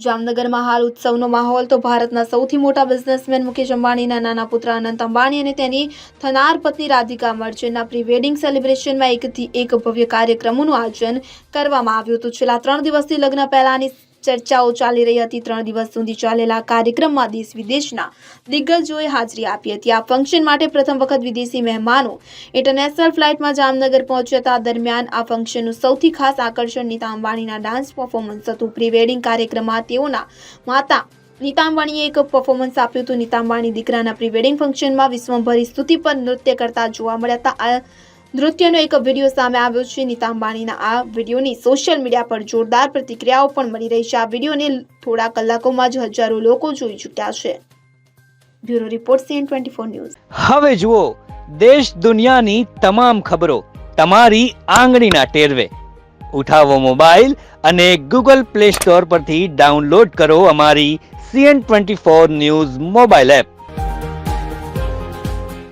જામનગરમાં હાલ ઉત્સવનો માહોલ તો ભારતના સૌથી મોટા બિઝનેસમેન મુકેશ અંબાણીના નાના પુત્ર અનંત અંબાણી અને તેની થનાર પત્ની રાધિકા મર્ચન્ટના પ્રી વેડિંગ સેલિબ્રેશનમાં એકથી એક ભવ્ય કાર્યક્રમોનું આયોજન કરવામાં આવ્યું હતું। છેલ્લા 3 દિવસથી લગ્ન પહેલાની ચર્ચાઓ ચાલી રહી હતી। 3 દિવસ સુધી ચાલેલા કાર્યક્રમમાં દેશ વિદેશના દિગ્ગજોએ હાજરી આપી હતી। આ ફંક્શન માટે પ્રથમ વખત વિદેશી મહેમાનો ઇન્ટરનેશનલ ફ્લાઇટમાં જામનગર પહોંચ્યા હતા। દરમિયાન આ ફંક્શનનું સૌથી ખાસ આકર્ષણ નીતા અંબાણીના ડાન્સ પરફોર્મન્સ હતું। પ્રી વેડિંગ કાર્યક્રમમાં તેઓના માતા નીતા અંબાણીએ એક પરફોર્મન્સ આપ્યું હતું। નીતા અંબાણી દીકરાના પ્રી વેડિંગ ફંક્શનમાં વિશ્વભરી સ્તુતિ પર નૃત્ય કરતા જોવા મળ્યા હતા। આ નૃત્યનો એક વિડીયો સામે આવ્યો છે। નીતા અંબાણીના આ વિડીયોની સોશિયલ મીડિયા પર જોરદાર પ્રતિક્રિયાઓ પણ મળી રહી છે। આ વિડીયોને થોડા કલાકોમાં જ હજારો લોકો જોઈ ચૂક્યા છે। Bureau report CN24 news. હવે જુઓ દેશ દુનિયાની તમામ ખબરો તમારી આંગળીના ટેરવે। ઉઠાવો મોબાઈલ અને Google Play Store પરથી ડાઉનલોડ કરો અમારી CN24 ન્યૂઝ મોબાઈલ એપ।